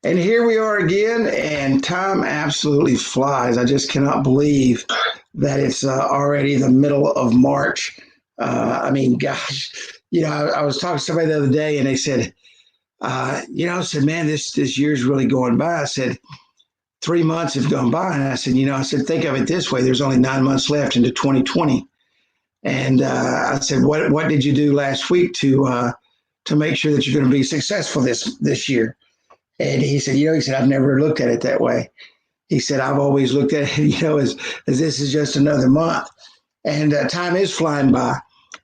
And here we are again, and time absolutely flies. I just cannot believe that it's already the middle of March. Gosh, I was talking to somebody the other day, and they said, I said, man, this year's really going by. I said, 3 months have gone by, and I said, think of it this way: there's only 9 months left into 2020. And I said, what did you do last week to make sure that you're going to be successful this year? And he said, I've never looked at it that way. He said, I've always looked at it, as this is just another month. And time is flying by,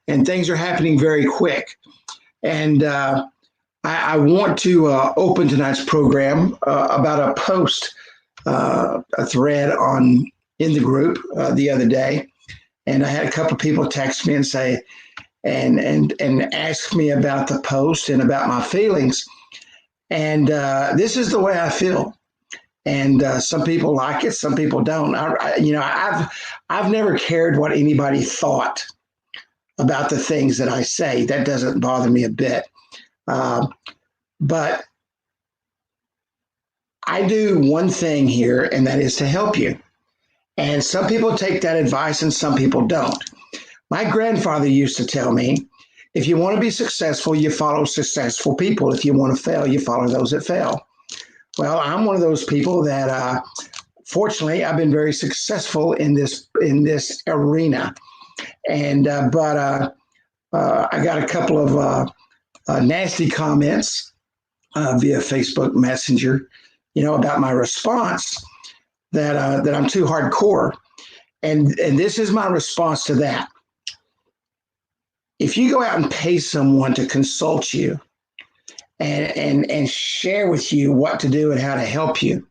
and things are happening very quick. And I want to open tonight's program about a post, a thread in the group the other day. And I had a couple of people text me and say, and ask me about the post and about my feelings. And this is the way I feel. And some people like it, some people don't. I've never cared what anybody thought about the things that I say. That doesn't bother me a bit. But I do one thing here, and that is to help you. And some people take that advice and some people don't. My grandfather used to tell me, if you want to be successful, you follow successful people. If you want to fail, you follow those that fail. Well, I'm one of those people that, fortunately, I've been very successful in this arena. And but I got a couple of nasty comments via Facebook Messenger, about my response that I'm too hardcore, and this is my response to that. If you go out and pay someone to consult you and share with you what to do and how to help you,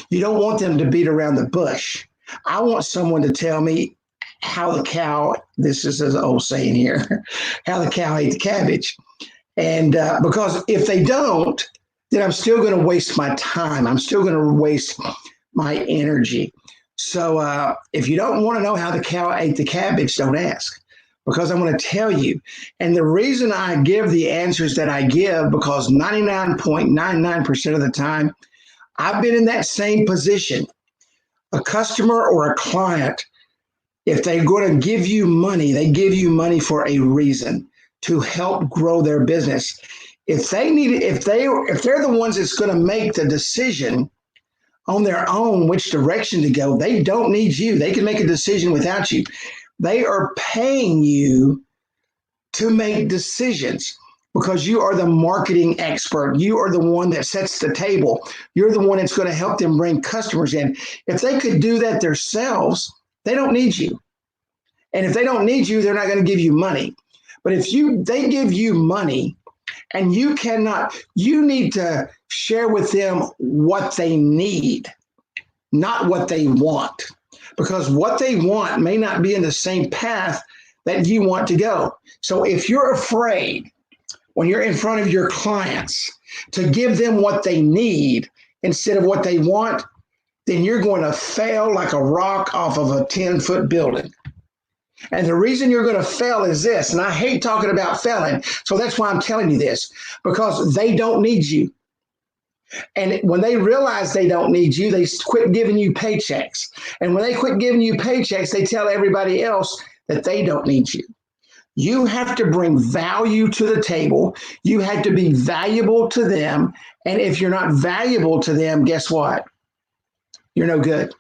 you don't want them to beat around the bush. I want someone to tell me how the cow, this is an old saying here, how the cow ate the cabbage. And because if they don't, then I'm still going to waste my time. I'm still going to waste my energy. So if you don't want to know how the cow ate the cabbage, don't ask. Because I'm going to tell you. And the reason I give the answers that I give, because 99.99% of the time, I've been in that same position. A customer or a client, if they're going to give you money, they give you money for a reason, to help grow their business. If they're the ones that's going to make the decision on their own which direction to go, they don't need you. They can make a decision without you. They are paying you to make decisions because you are the marketing expert. You are the one that sets the table. You're the one that's going to help them bring customers in. If they could do that themselves, they don't need you. And if they don't need you, they're not going to give you money. But if they give you money and you need to share with them what they need, not what they want. Because what they want may not be in the same path that you want to go. So if you're afraid when you're in front of your clients to give them what they need instead of what they want, then you're going to fail like a rock off of a 10-foot building. And the reason you're going to fail is this, and I hate talking about failing, so that's why I'm telling you this, because they don't need you. And when they realize they don't need you, they quit giving you paychecks. And when they quit giving you paychecks, they tell everybody else that they don't need you. You have to bring value to the table. You have to be valuable to them. And if you're not valuable to them, guess what? You're no good.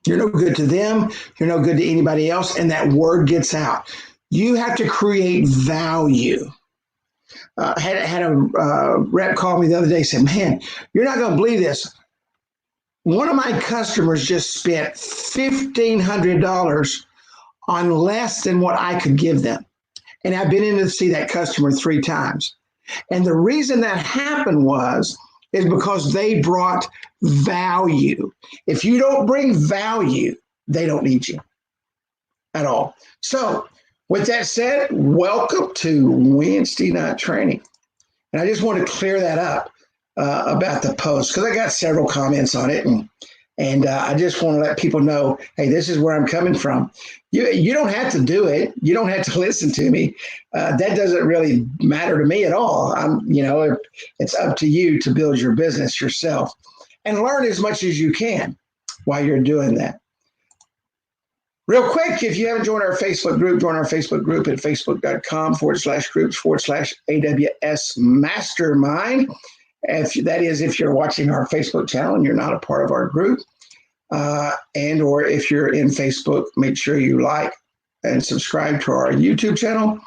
You're no good to them. You're no good to anybody else. And that word gets out. You have to create value. Had a rep call me the other day, said, man, you're not going to believe this. One of my customers just spent $1,500 on less than what I could give them. And I've been in to see that customer 3 times. And the reason that happened is because they brought value. If you don't bring value, they don't need you at all. So with that said, welcome to Wednesday night training. And I just want to clear that up about the post because I got several comments on it. And And I just want to let people know, hey, this is where I'm coming from. You don't have to do it. You don't have to listen to me. That doesn't really matter to me at all. It's up to you to build your business yourself and learn as much as you can while you're doing that. Real quick, if you haven't joined our Facebook group, join our Facebook group at facebook.com/groups/AWS Mastermind. If you're watching our Facebook channel and you're not a part of our group, and or if you're in Facebook, make sure you like and subscribe to our YouTube channel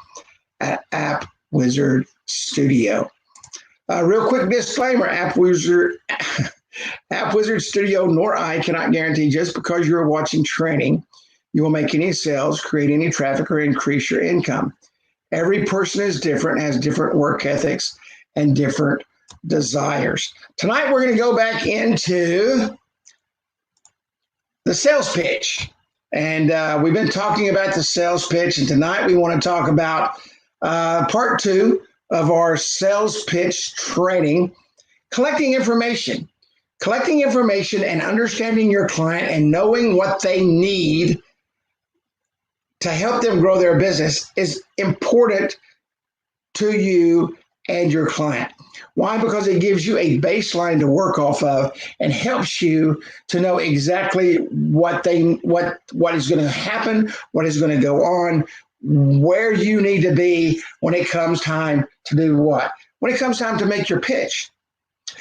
at App Wizard Studio. Real quick disclaimer: App Wizard Studio nor I cannot guarantee just because you're watching training you will make any sales, create any traffic, or increase your income. Every person is different, has different work ethics and different desires. Tonight, we're going to go back into the sales pitch. And we've been talking about the sales pitch. And tonight, we want to talk about part 2 of our sales pitch training, collecting information. Collecting information and understanding your client and knowing what they need to help them grow their business is important to you and your client. Why? Because it gives you a baseline to work off of and helps you to know exactly what is going to happen, what is going to go on, where you need to be when it comes time to do what. When it comes time to make your pitch.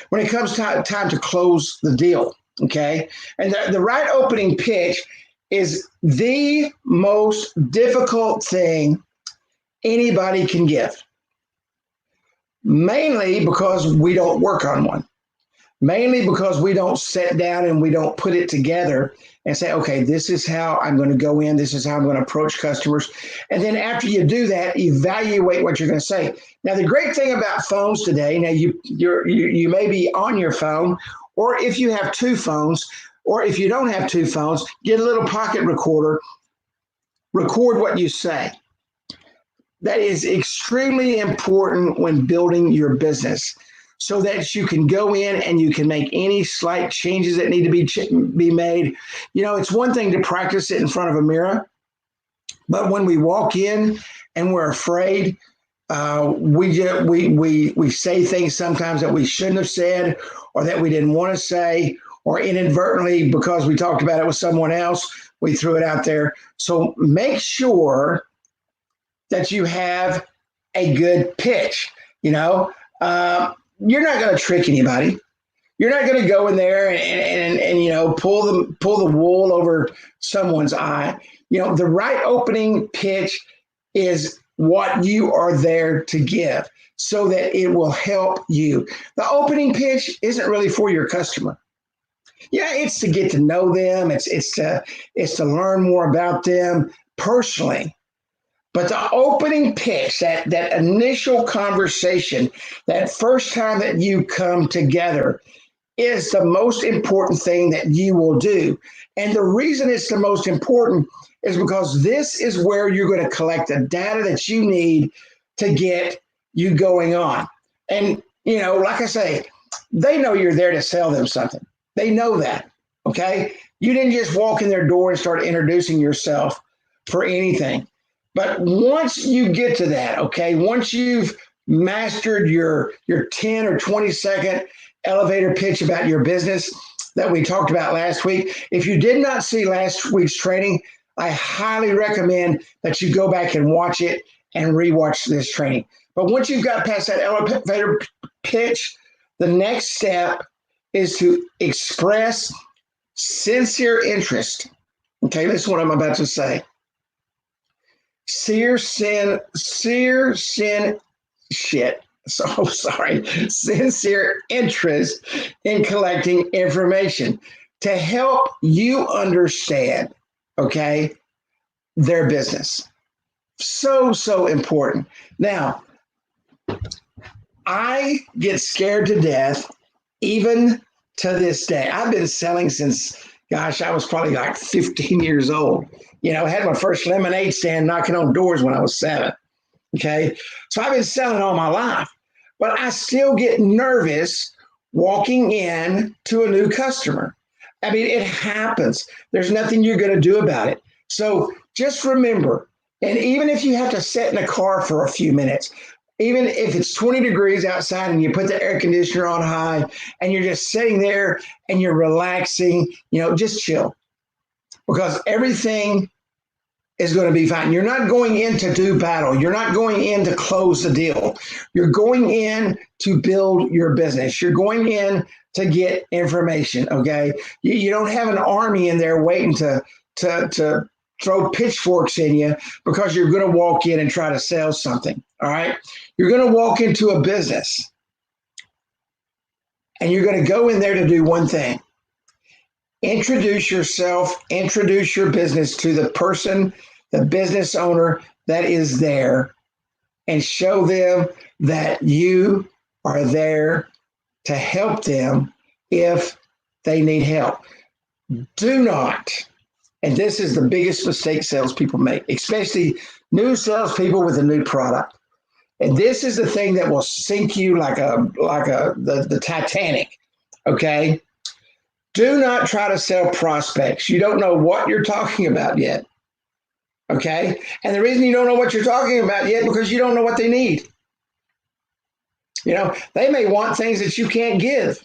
When it comes time to close the deal, okay? And the right opening pitch is the most difficult thing anybody can give. Mainly because we don't work on one. Mainly because we don't sit down and we don't put it together and say, okay, this is how I'm going to go in. This is how I'm going to approach customers. And then after you do that, evaluate what you're going to say. Now, the great thing about phones today, now you may be on your phone, or if you have 2 phones, or if you don't have 2 phones, get a little pocket recorder, record what you say. That is extremely important when building your business so that you can go in and you can make any slight changes that need to be made. You know, it's one thing to practice it in front of a mirror, but when we walk in and we're afraid, we say things sometimes that we shouldn't have said or that we didn't want to say, or inadvertently, because we talked about it with someone else, we threw it out there. So make sure that you have a good pitch. You're not going to trick anybody. You're not going to go in there and pull the wool over someone's eye. The right opening pitch is what you are there to give so that it will help you. The opening pitch isn't really for your customer. Yeah, it's to get to know them. It's to learn more about them personally. But the opening pitch, that initial conversation, that first time that you come together is the most important thing that you will do. And the reason it's the most important is because this is where you're going to collect the data that you need to get you going on. And, like I say, they know you're there to sell them something. They know that, okay? You didn't just walk in their door and start introducing yourself for anything. But once you get to that, okay, once you've mastered your 10 or 20 second elevator pitch about your business that we talked about last week, if you did not see last week's training, I highly recommend that you go back and watch it and rewatch this training. But once you've got past that elevator pitch, the next step is to express sincere interest. Okay, this is what I'm about to say. Sincere interest in collecting information to help you understand, okay, their business. So important. Now, I get scared to death even to this day. I've been selling since, I was probably like 15 years old. I had my first lemonade stand knocking on doors when I was 7. Okay. So I've been selling all my life, but I still get nervous walking in to a new customer. I mean, it happens. There's nothing you're going to do about it. So just remember, and even if you have to sit in a car for a few minutes, even if it's 20 degrees outside and you put the air conditioner on high and you're just sitting there and you're relaxing, just chill because everything is going to be fine. You're not going in to do battle. You're not going in to close the deal. You're going in to build your business. You're going in to get information. Okay. You don't have an army in there waiting to throw pitchforks in you because you're going to walk in and try to sell something. All right. You're going to walk into a business and you're going to go in there to do one thing. Introduce yourself, introduce your business to the person, the business owner that is there, and show them that you are there to help them if they need help. Do not, and this is the biggest mistake salespeople make, especially new salespeople with a new product. And this is the thing that will sink you like the Titanic. Okay. Do not try to sell prospects. You don't know what you're talking about yet. Okay. And the reason you don't know what you're talking about yet, because you don't know what they need. They may want things that you can't give.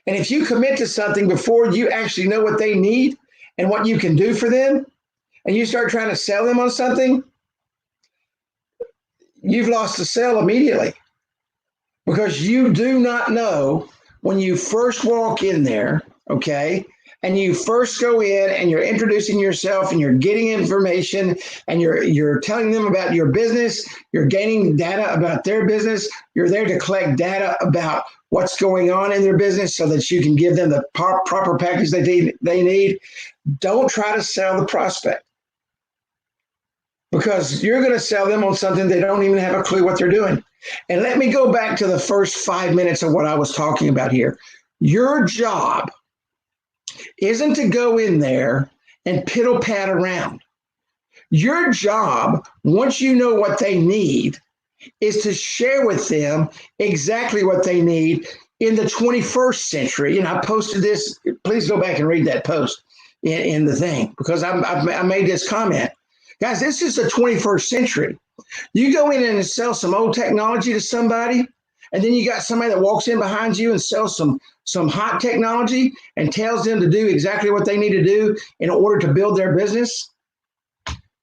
And if you commit to something before you actually know what they need and what you can do for them, and you start trying to sell them on something, you've lost the sale immediately because you do not know when you first walk in there. Okay. And you first go in and you're introducing yourself and you're getting information and you're telling them about your business. You're gaining data about their business. You're there to collect data about what's going on in their business so that you can give them the proper package they need. Don't try to sell the prospect because you're going to sell them on something they don't even have a clue what they're doing. And let me go back to the first 5 minutes of what I was talking about here. Your job isn't to go in there and piddle pat around. Your job, once you know what they need, is to share with them exactly what they need in the 21st century. I posted this. Please go back and read that post in the thing because I made this comment. Guys, this is the 21st century. You go in and sell some old technology to somebody, and then you got somebody that walks in behind you and sells some hot technology and tells them to do exactly what they need to do in order to build their business.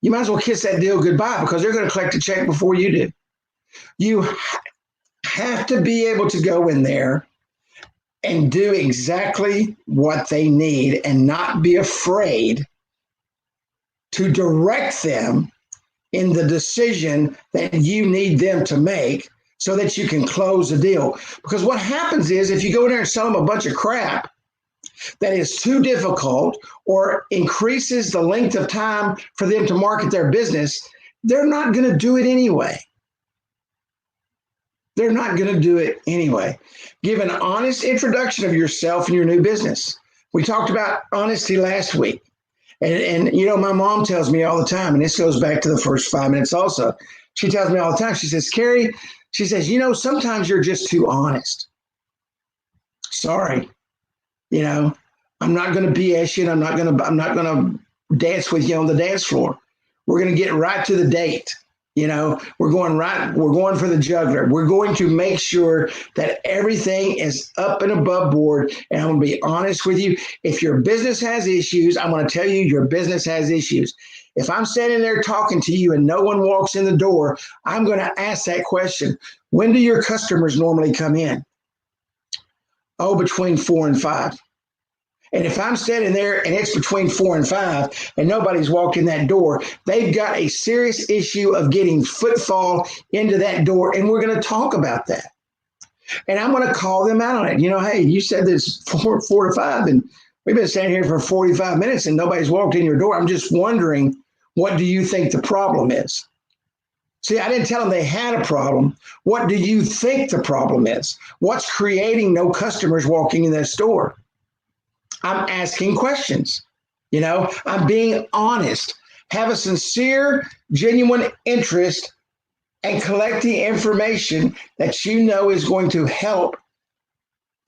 You might as well kiss that deal goodbye because they're going to collect a check before you do. You have to be able to go in there and do exactly what they need and not be afraid to direct them in the decision that you need them to make so that you can close the deal. Because what happens is if you go in there and sell them a bunch of crap that is too difficult or increases the length of time for them to market their business, they're not going to do it anyway. They're not going to do it anyway. Give an honest introduction of yourself and your new business. We talked about honesty last week. And my mom tells me all the time, and this goes back to the first 5 minutes also. She tells me all the time, she says, Kerry, she says, sometimes you're just too honest. Sorry. I'm not going to BS you, and I'm not going to dance with you on the dance floor. We're going to get right to the date. We're going for the jugular. We're going to make sure that everything is up and above board. And I'm going to be honest with you. If your business has issues, I'm going to tell you your business has issues. If I'm standing there talking to you and no one walks in the door, I'm going to ask that question. When do your customers normally come in? Oh, between 4 and 5. And if I'm standing there and it's between 4 and 5 and nobody's walked in that door, they've got a serious issue of getting footfall into that door. And we're going to talk about that. And I'm going to call them out on it. Hey, you said this 4 to 5 and we've been standing here for 45 minutes and nobody's walked in your door. I'm just wondering, what do you think the problem is? See, I didn't tell them they had a problem. What do you think the problem is? What's creating no customers walking in their store? I'm asking questions. I'm being honest. Have a sincere, genuine interest and collect the information that is going to help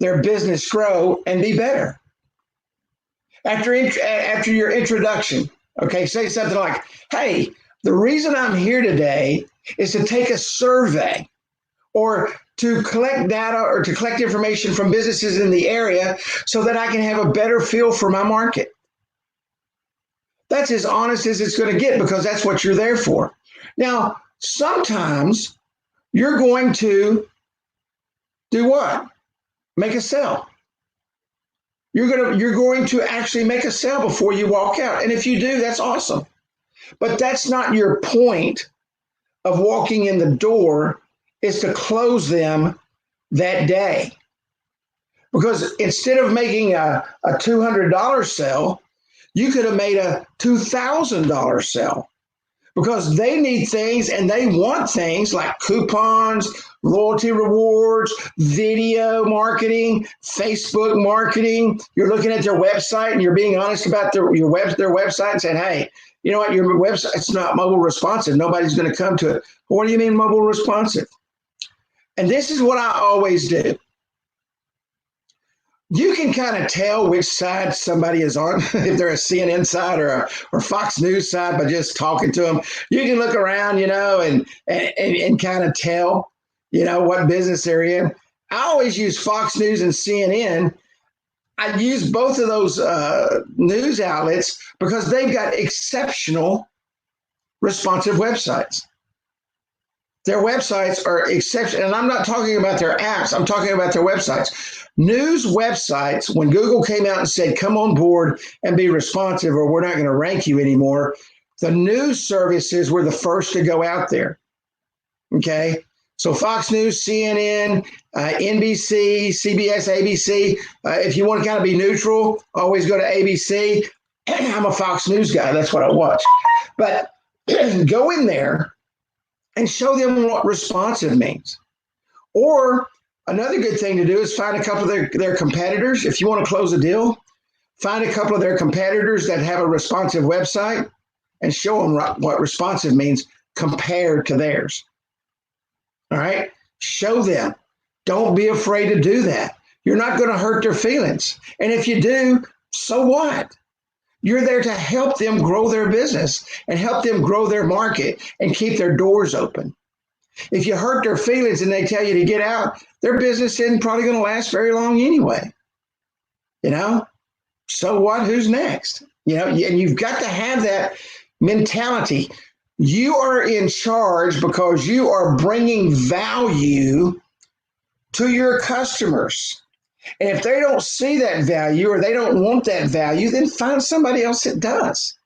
their business grow and be better. After your introduction, okay, say something like, "Hey, the reason I'm here today is to take a survey or to collect data or to collect information from businesses in the area so that I can have a better feel for my market." That's as honest as it's going to get because that's what you're there for. Now, sometimes you're going to do what? Make a sale. You're going to actually make a sale before you walk out. And if you do, that's awesome. But that's not your point of walking in the door, is to close them that day. Because instead of making a $200 sale, you could have made a $2,000 sale, because they need things and they want things like coupons, loyalty rewards, video marketing, Facebook marketing. You're looking at their website and you're being honest about their website and saying, "Hey, you know what, your website's not mobile responsive. Nobody's going to come to it." What do you mean mobile responsive? And this is what I always do. You can kind of tell which side somebody is on, if they're a CNN side or Fox News side, by just talking to them. You can look around, and kind of tell, what business they're in. I always use Fox News and CNN. I use both of those news outlets because they've got exceptional responsive websites. Their websites are exceptional, and I'm not talking about their apps. I'm talking about their websites. News websites, when Google came out and said, "Come on board and be responsive or we're not going to rank you anymore," the news services were the first to go out there. Okay. So Fox News, CNN, NBC, CBS, ABC. If you want to kind of be neutral, always go to ABC. I'm a Fox News guy. That's what I watch. But go in there and show them what responsive means. Or another good thing to do is find a couple of their competitors. If you want to close a deal, find a couple of their competitors that have a responsive website and show them what responsive means compared to theirs. All right? Show them. Don't be afraid to do that. You're not going to hurt their feelings. And if you do, so what? You're there to help them grow their business and help them grow their market and keep their doors open. If you hurt their feelings and they tell you to get out, their business isn't probably going to last very long anyway. So what? Who's next? And you've got to have that mentality. You are in charge because you are bringing value to your customers. And if they don't see that value or they don't want that value, then find somebody else that does.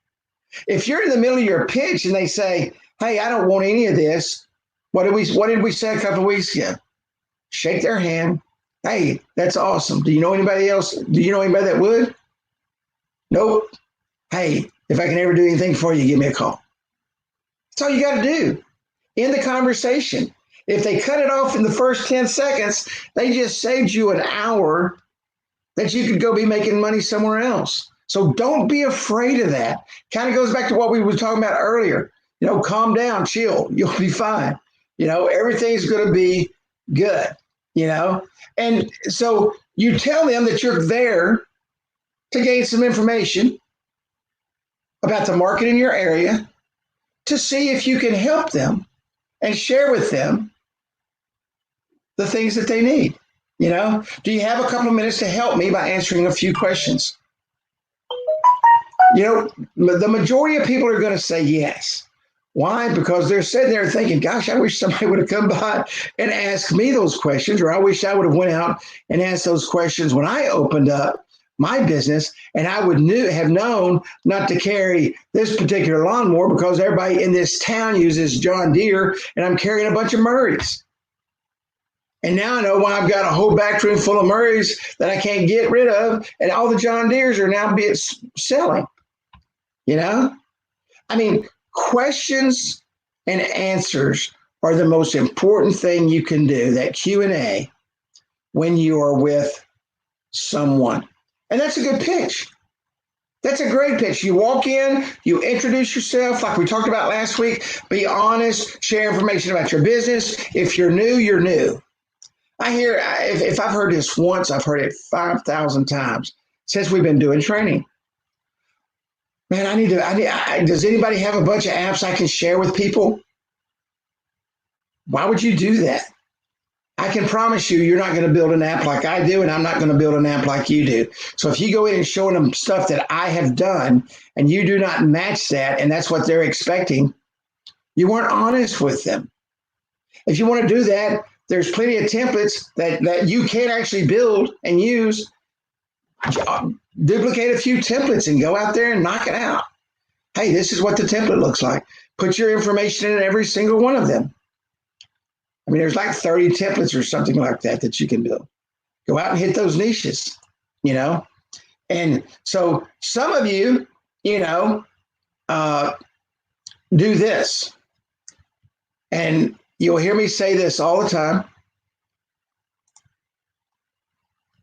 If you're in the middle of your pitch and they say, "Hey, I don't want any of this," what did we say a couple of weeks ago? Shake their hand. "Hey, that's awesome. Do you know anybody else? Do you know anybody that would?" "Nope." "Hey, if I can ever do anything for you, give me a call." That's all you got to do. End the conversation. If they cut it off in the first 10 seconds, they just saved you an hour that you could go be making money somewhere else. So don't be afraid of that. Kind of goes back to what we were talking about earlier. Calm down, chill. You'll be fine. Everything's going to be good, And so you tell them that you're there to gain some information about the market in your area, to see if you can help them and share with them the things that they need. Do you have a couple of minutes to help me by answering a few questions? The majority of people are going to say yes. Why? Because they're sitting there thinking, "Gosh, I wish somebody would have come by and asked me those questions," or "I wish I would have went out and asked those questions when I opened up my business, and I would have known not to carry this particular lawnmower because everybody in this town uses John Deere, and I'm carrying a bunch of Murrays. And now I know why I've got a whole back room full of Murrays that I can't get rid of, and all the John Deeres are now selling." Questions and answers are the most important thing you can do, that Q&A, when you are with someone. And that's a good pitch. That's a great pitch. You walk in, you introduce yourself like we talked about last week, be honest, share information about your business. If you're new, you're new. If I've heard this once, I've heard it 5,000 times since we've been doing training. Man, does anybody have a bunch of apps I can share with people? Why would you do that? I can promise you, you're not going to build an app like I do, and I'm not going to build an app like you do. So if you go in and show them stuff that I have done and you do not match that, and that's what they're expecting, you weren't honest with them. If you want to do that, there's plenty of templates that you can actually build and use. Duplicate a few templates and go out there and knock it out. Hey, this is what the template looks like. Put your information in every single one of them. I mean, there's like 30 templates or something like that you can build. Go out and hit those niches, you know? And so some of you, do this. And you'll hear me say this all the time.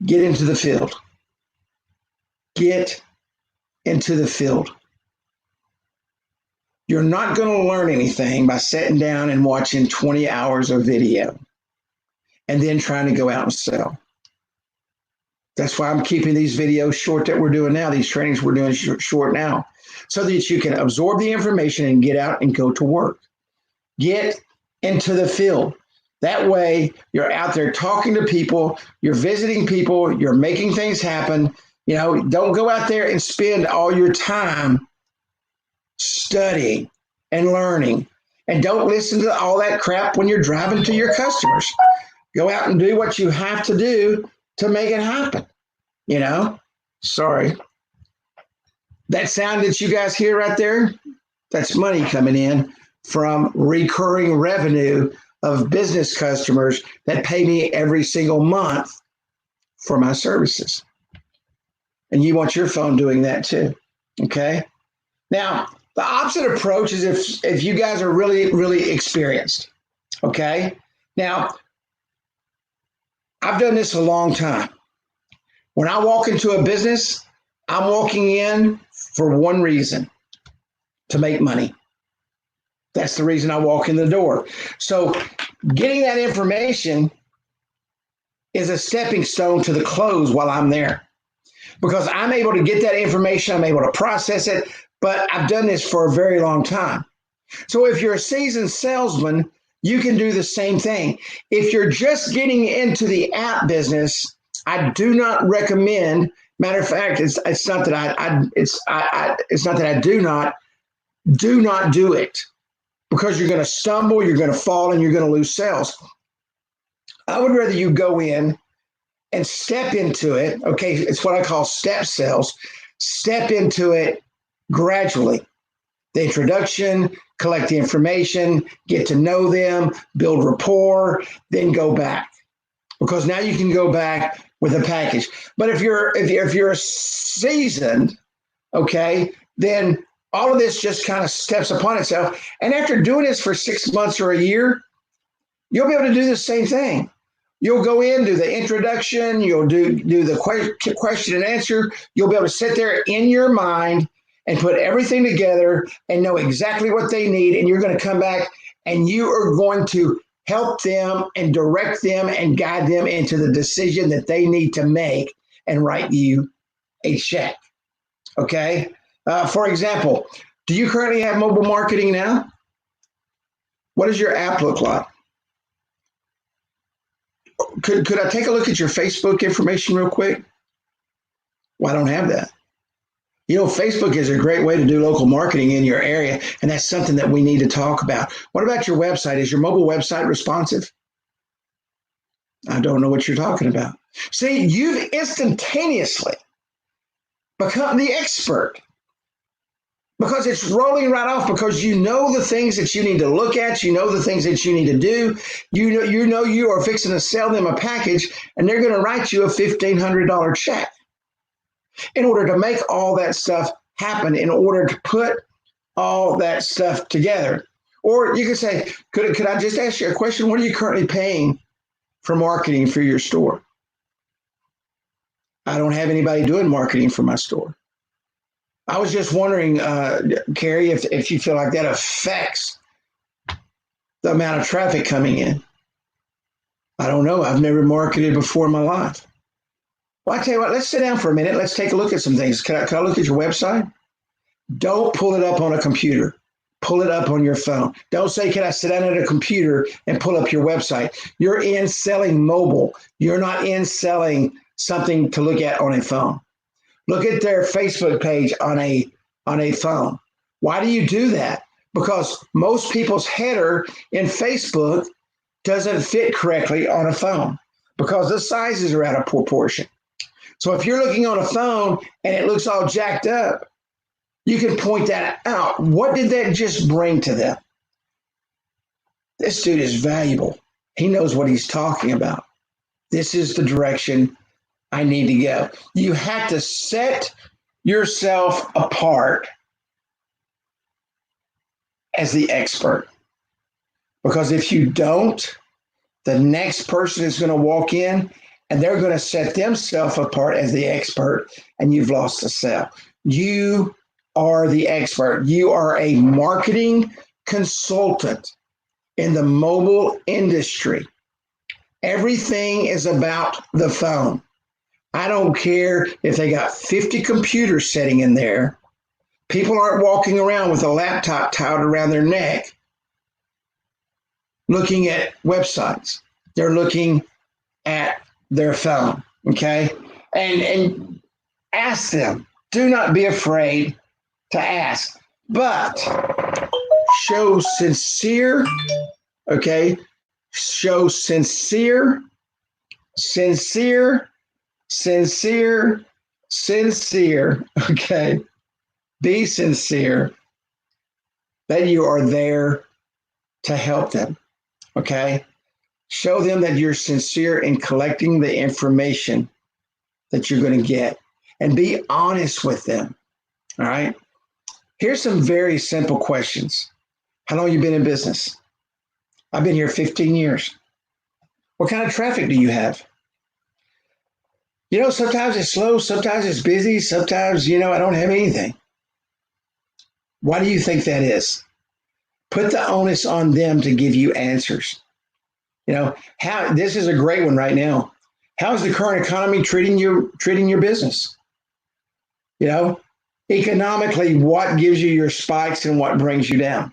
Get into the field. Get into the field. You're not going to learn anything by sitting down and watching 20 hours of video and then trying to go out and sell. That's why I'm keeping these videos short that we're doing now, these trainings we're doing short now, so that you can absorb the information and get out and go to work. Get into the field. That way, you're out there talking to people, you're visiting people, you're making things happen. Don't go out there and spend all your time studying and learning. And don't listen to all that crap when you're driving to your customers. Go out and do what you have to do to make it happen. Sorry. That sound that you guys hear right there, that's money coming in from recurring revenue of business customers that pay me every single month for my services. And you want your phone doing that too. Okay. Now, the opposite approach is if you guys are really, really experienced. Okay. Now, I've done this a long time. When I walk into a business, I'm walking in for one reason: to make money. That's the reason I walk in the door. So getting that information is a stepping stone to the close while I'm there, because I'm able to get that information, I'm able to process it, but I've done this for a very long time. So if you're a seasoned salesman, you can do the same thing. If you're just getting into the app business, I do not recommend. Matter of fact, it's not that I do not do it, because you're going to stumble, you're going to fall, and you're going to lose sales. I would rather you go in and step into it. Okay, it's what I call step sales. Step into it gradually. The introduction, collect the information, get to know them, build rapport, then go back. Because now you can go back with a package. But if you're seasoned, okay, then all of this just kind of steps upon itself. And after doing this for 6 months or a year, you'll be able to do the same thing. You'll go in, do the introduction, you'll do the question and answer. You'll be able to sit there in your mind and put everything together and know exactly what they need. And you're going to come back and you are going to help them and direct them and guide them into the decision that they need to make and write you a check. Okay? For example, do you currently have mobile marketing now? What does your app look like? Could I take a look at your Facebook information real quick? Well, I don't have that. Facebook is a great way to do local marketing in your area, and that's something that we need to talk about. What about your website? Is your mobile website responsive? I don't know what you're talking about. See, you've instantaneously become the expert, because it's rolling right off, because you know the things that you need to look at, you know the things that you need to do, you know you are fixing to sell them a package, and they're going to write you a $1,500 check in order to make all that stuff happen, in order to put all that stuff together. Or you could say, could I just ask you a question? What are you currently paying for marketing for your store? I don't have anybody doing marketing for my store. I was just wondering, Kerry, if you feel like that affects the amount of traffic coming in. I don't know. I've never marketed before in my life. Well, I tell you what, let's sit down for a minute. Let's take a look at some things. Can I look at your website? Don't pull it up on a computer. Pull it up on your phone. Don't say, can I sit down at a computer and pull up your website? You're in selling mobile. You're not in selling something to look at on a phone. Look at their Facebook page on a phone. Why do you do that? Because most people's header in Facebook doesn't fit correctly on a phone because the sizes are out of proportion. So if you're looking on a phone and it looks all jacked up, you can point that out. What did that just bring to them? This dude is valuable. He knows what he's talking about. This is the direction I need to go. You have to set yourself apart as the expert. Because if you don't, the next person is going to walk in and they're going to set themselves apart as the expert, and you've lost the sale. You are the expert. You are a marketing consultant in the mobile industry. Everything is about the phone. I don't care if they got 50 computers sitting in there. People aren't walking around with a laptop tied around their neck looking at websites. They're looking at their phone, okay? And ask them. Do not be afraid to ask, but show sincere, okay? Show sincere, okay? Be sincere that you are there to help them, okay? Show them that you're sincere in collecting the information that you're going to get, and be honest with them, all right? Here's some very simple questions. How long have you been in business? I've been here 15 years. What kind of traffic do you have? You know, sometimes it's slow, sometimes it's busy, sometimes, I don't have anything. Why do you think that is? Put the onus on them to give you answers. How this is a great one right now. How's the current economy treating your business? Economically, what gives you your spikes and what brings you down?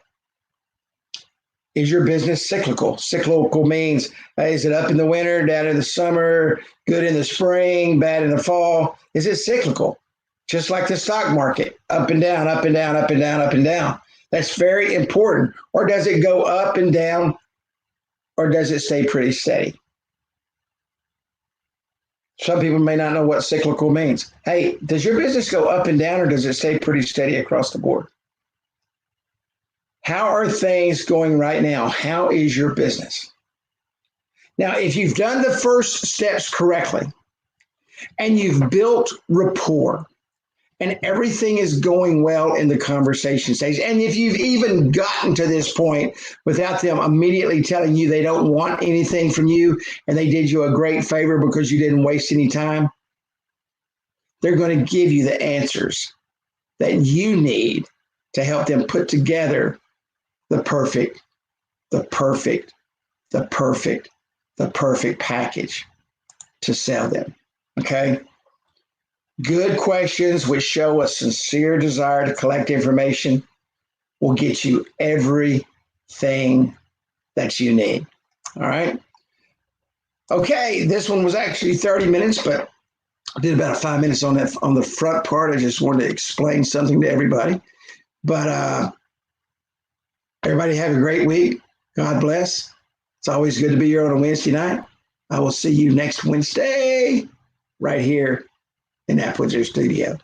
Is your business cyclical? Cyclical means, is it up in the winter, down in the summer, good in the spring, bad in the fall? Is it cyclical? Just like the stock market, up and down, up and down, up and down, up and down. That's very important. Or does it go up and down, or does it stay pretty steady? Some people may not know what cyclical means. Hey, does your business go up and down, or does it stay pretty steady across the board? How are things going right now? How is your business? Now, if you've done the first steps correctly and you've built rapport and everything is going well in the conversation stage, and if you've even gotten to this point without them immediately telling you they don't want anything from you and they did you a great favor because you didn't waste any time, they're going to give you the answers that you need to help them put together the perfect package to sell them. Okay? Good questions which show a sincere desire to collect information will get you everything that you need. All right? Okay, this one was actually 30 minutes, but I did about 5 minutes on the front part. I just wanted to explain something to everybody. But everybody have a great week. God bless. It's always good to be here on a Wednesday night. I will see you next Wednesday right here in Appleton Studio.